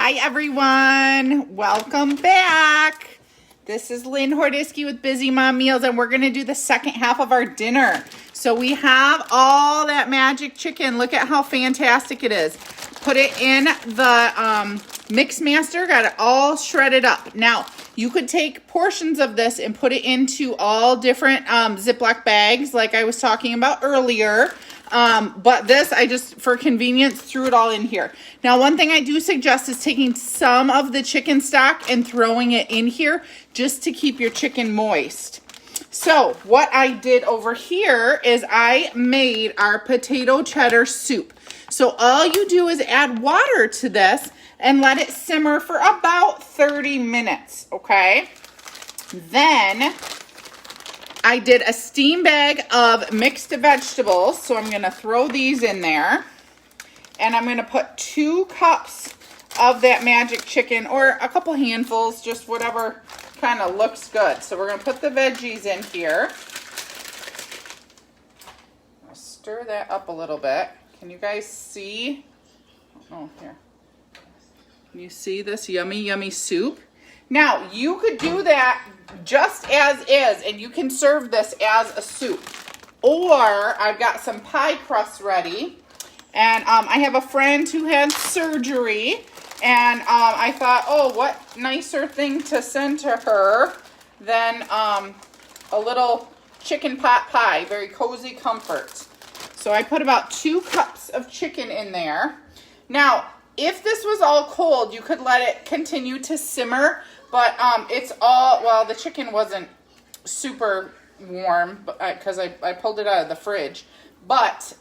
Hi everyone, welcome back. This is Lynn Hordisky with Busy Mom Meals, and we're gonna do the second half of our dinner. So we have all that magic chicken. Look at how fantastic it is. Put it in the mix master, got it all shredded up. Now, you could take portions of this and put it into all different Ziploc bags like I was talking about earlier. But this, I just, for convenience, threw it all in here. Now, one thing I do suggest is taking some of the chicken stock and throwing it in here just to keep your chicken moist. So what I did over here is I made our potato cheddar soup. So all you do is add water to this and let it simmer for about 30 minutes, okay? Then I did a steam bag of mixed vegetables, so I'm gonna throw these in there. And I'm gonna put 2 cups of that magic chicken, or a couple handfuls, just whatever kind of looks good. So we're gonna put the veggies in here. I'll stir that up a little bit. Can you guys see? Oh, here. Can you see this yummy, yummy soup? Now, you could do that just as is, and you can serve this as a soup. Or, I've got some pie crust ready, and I have a friend who had surgery, and I thought, oh, what nicer thing to send to her than a little chicken pot pie, very cozy comfort. So I put about 2 cups of chicken in there. Now, if this was all cold, you could let it continue to simmer, but it's all, well, the chicken wasn't super warm because I pulled it out of the fridge. But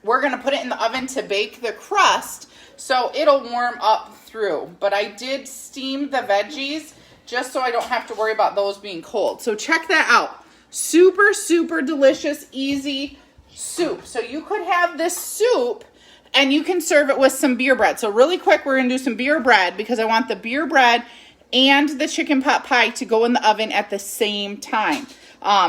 we're going to put it in the oven to bake the crust, so it'll warm up through. But I did steam the veggies just so I don't have to worry about those being cold. So check that out. Super, super delicious, easy soup. So you could have this soup and you can serve it with some beer bread. So really quick, we're going to do some beer bread because I want the beer bread and the chicken pot pie to go in the oven at the same time.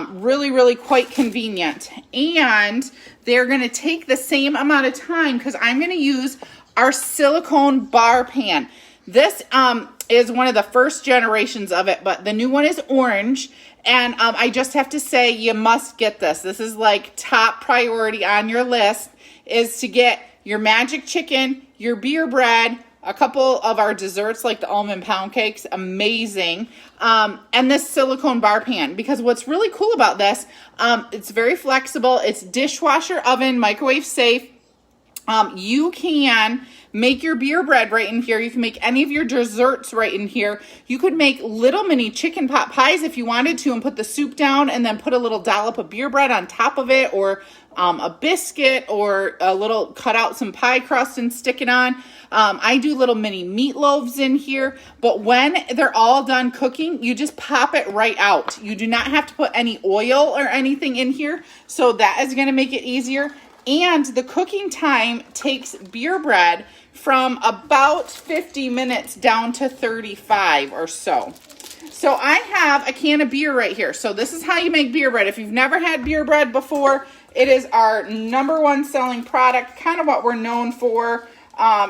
Really, really quite convenient. And they're going to take the same amount of time because I'm going to use our silicone bar pan. This is one of the first generations of it, but the new one is orange. And I just have to say, you must get this. This is like top priority on your list, is to get your magic chicken, your beer bread, a couple of our desserts like the almond pound cakes, amazing, and this silicone bar pan. Because what's really cool about this, it's very flexible, it's dishwasher oven, microwave safe. You can make your beer bread right in here. You can make any of your desserts right in here. You could make little mini chicken pot pies if you wanted to and put the soup down and then put a little dollop of beer bread on top of it, or a biscuit, or a little, cut out some pie crust and stick it on. I do little mini meatloaves in here, but when they're all done cooking, you just pop it right out. You do not have to put any oil or anything in here, so that is going to make it easier. And the cooking time takes beer bread from about 50 minutes down to 35 or so. So I have a can of beer right here. So this is how you make beer bread. If you've never had beer bread before, it is our #1 selling product, kind of what we're known for.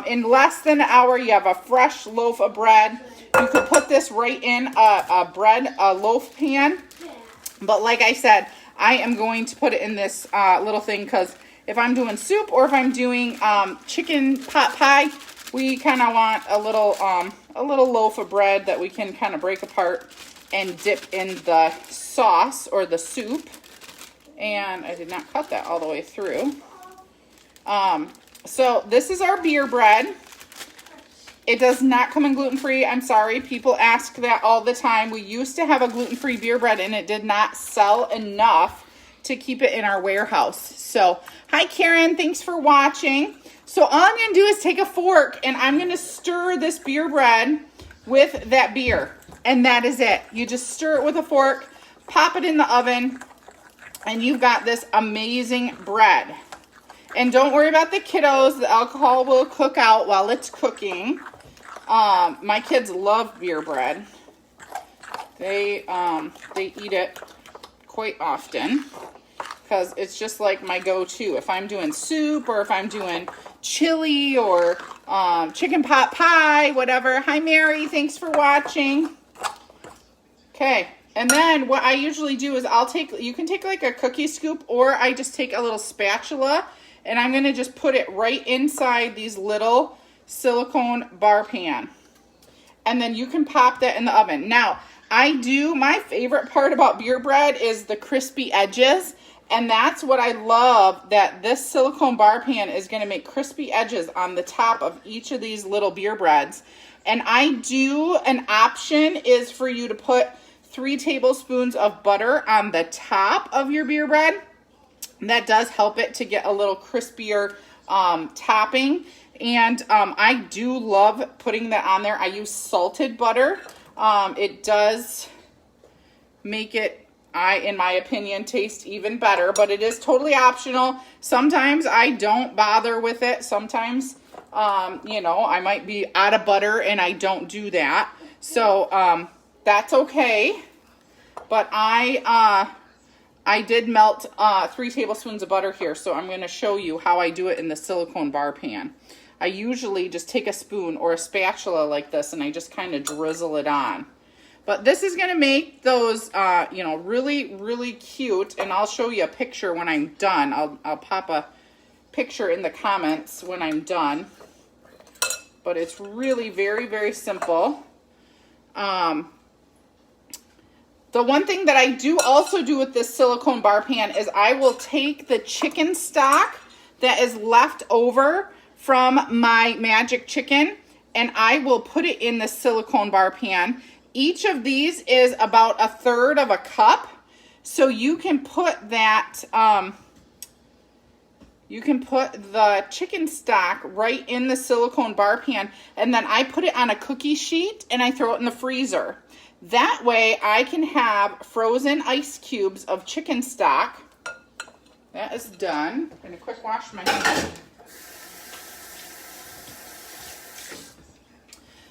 In less than an hour, you have a fresh loaf of bread. You could put this right in a loaf pan. But like I said, I am going to put it in this little thing because if I'm doing soup or if I'm doing chicken pot pie, we kind of want a little loaf of bread that we can kind of break apart and dip in the sauce or the soup. And I did not cut that all the way through. So this is our beer bread. It does not come in gluten-free. I'm sorry. People ask that all the time. We used to have a gluten-free beer bread and it did not sell enough to keep it in our warehouse. So, hi Karen, thanks for watching. So all I'm going to do is take a fork and I'm going to stir this beer bread with that beer. And that is it. You just stir it with a fork, pop it in the oven, and you've got this amazing bread. And don't worry about the kiddos. The alcohol will cook out while it's cooking. My kids love beer bread. They eat it quite often because it's just like my go-to. If I'm doing soup or if I'm doing chili or chicken pot pie, whatever. Hi, Mary. Thanks for watching. Okay. And then what I usually do is you can take like a cookie scoop, or I just take a little spatula and I'm going to just put it right inside these little silicone bar pan. And then you can pop that in the oven. Now, my favorite part about beer bread is the crispy edges. And that's what I love, that this silicone bar pan is going to make crispy edges on the top of each of these little beer breads. And an option is for you to put 3 tablespoons of butter on the top of your beer bread. That does help it to get a little crispier topping. And I do love putting that on there. I use salted butter. It does make it, in my opinion, taste even better, but it is totally optional. Sometimes I don't bother with it. Sometimes, I might be out of butter and I don't do that. So that's okay. But I did melt 3 tablespoons of butter here, so I'm going to show you how I do it in the silicone bar pan. I usually just take a spoon or a spatula like this and I just kind of drizzle it on. But this is going to make those, really, really cute. And I'll show you a picture when I'm done. I'll pop a picture in the comments when I'm done. But it's really very, very simple. The one thing that I do also do with this silicone bar pan is I will take the chicken stock that is left over from my magic chicken and I will put it in the silicone bar pan. Each of these is about 1/3 of a cup. So you can put that, you can put the chicken stock right in the silicone bar pan, and then I put it on a cookie sheet and I throw it in the freezer. That way I can have frozen ice cubes of chicken stock. That is done. I'm going to quick wash my hands.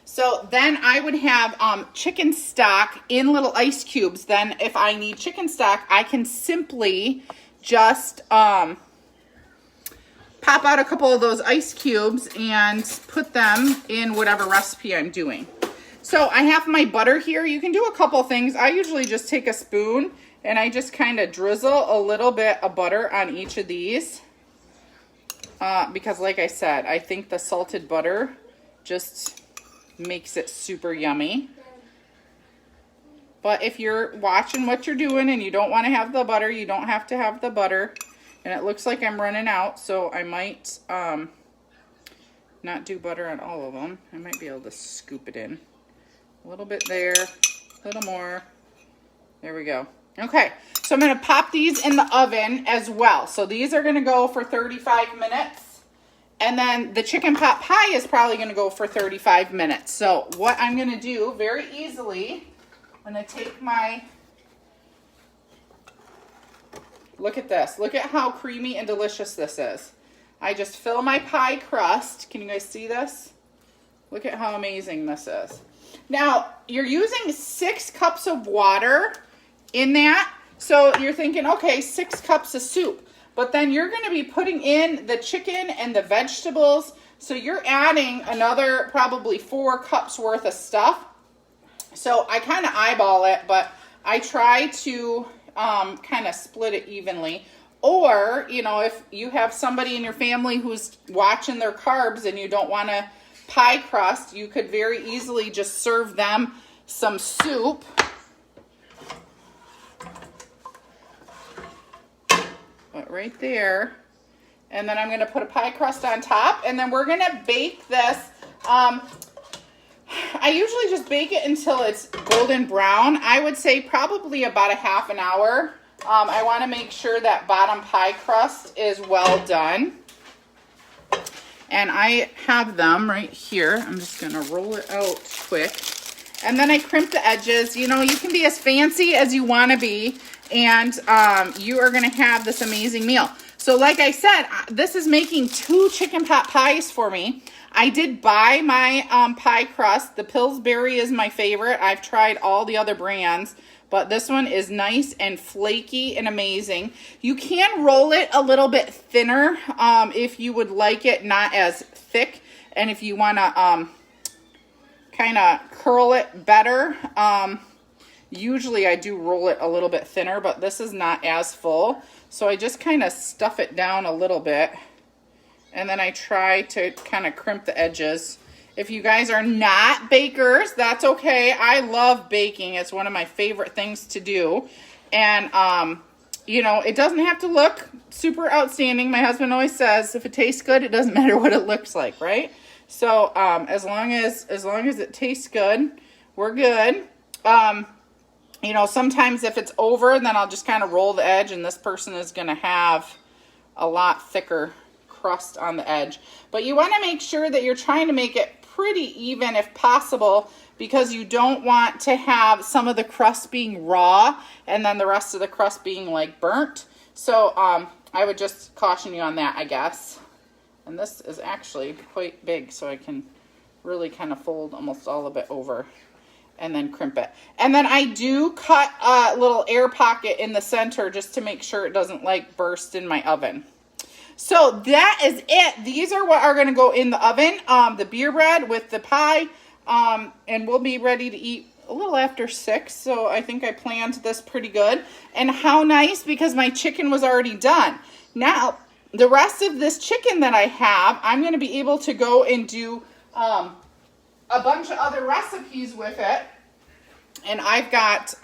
So then I would have chicken stock in little ice cubes. Then if I need chicken stock, I can simply just pop out a couple of those ice cubes and put them in whatever recipe I'm doing. So I have my butter here. You can do a couple things. I usually just take a spoon and I just kind of drizzle a little bit of butter on each of these. Because like I said, I think the salted butter just makes it super yummy. But if you're watching what you're doing and you don't want to have the butter, you don't have to have the butter. And it looks like I'm running out, so I might not do butter on all of them. I might be able to scoop it in. A little bit there, a little more. There we go. Okay, so I'm going to pop these in the oven as well. So these are going to go for 35 minutes. And then the chicken pot pie is probably going to go for 35 minutes. So what I'm going to do very easily, I'm going to take my, look at this. Look at how creamy and delicious this is. I just fill my pie crust. Can you guys see this? Look at how amazing this is. Now, you're using 6 cups of water in that. So you're thinking, okay, 6 cups of soup. But then you're going to be putting in the chicken and the vegetables. So you're adding another probably 4 cups worth of stuff. So I kind of eyeball it, but I try to kind of split it evenly. Or, if you have somebody in your family who's watching their carbs and you don't want to pie crust, you could very easily just serve them some soup. But right there. And then I'm going to put a pie crust on top, and then we're going to bake this. I usually just bake it until it's golden brown. I would say probably about a half an hour. I want to make sure that bottom pie crust is well done. And I have them right here. I'm just going to roll it out quick. And then I crimp the edges. You can be as fancy as you want to be. And you are going to have this amazing meal. So like I said, this is making 2 chicken pot pies for me. I did buy my pie crust. The Pillsbury is my favorite. I've tried all the other brands, but this one is nice and flaky and amazing. You can roll it a little bit thinner if you would like it not as thick And if you want to kind of curl it better, usually I do roll it a little bit thinner, but this is not as full. So I just kind of stuff it down a little bit. And then I try to kind of crimp the edges. If you guys are not bakers, that's okay. I love baking. It's one of my favorite things to do. And, you know, it doesn't have to look super outstanding. My husband always says, if it tastes good, it doesn't matter what it looks like, right? So as long as it tastes good, we're good. You know, sometimes if it's over, then I'll just kind of roll the edge, and this person is going to have a lot thicker crust on the edge. But you want to make sure that you're trying to make it pretty even if possible, because you don't want to have some of the crust being raw and then the rest of the crust being like burnt. So I would just caution you on that, I guess. And this is actually quite big, so I can really kind of fold almost all of it over and then crimp it. And then I do cut a little air pocket in the center just to make sure it doesn't like burst in my oven. So that is it. These are what are going to go in the oven. The beer bread with the pie. And we'll be ready to eat a little after 6. So I think I planned this pretty good. And how nice, because my chicken was already done. Now, the rest of this chicken that I have, I'm going to be able to go and do a bunch of other recipes with it. And I've got,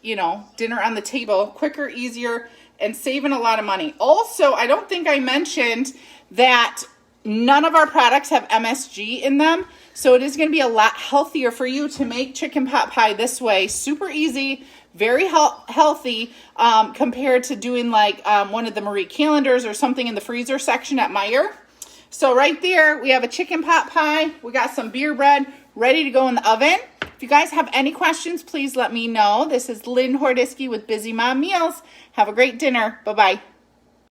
you know, dinner on the table, quicker, easier, and saving a lot of money. Also, I don't think I mentioned that none of our products have MSG in them. So it is going to be a lot healthier for you to make chicken pot pie this way. Super easy, very healthy compared to doing like one of the Marie Callender's or something in the freezer section at Meijer. So right there, we have a chicken pot pie. We got some beer bread ready to go in the oven. If you guys have any questions, please let me know. This is Lynn Hordisky with Busy Mom Meals. Have a great dinner. Bye-bye.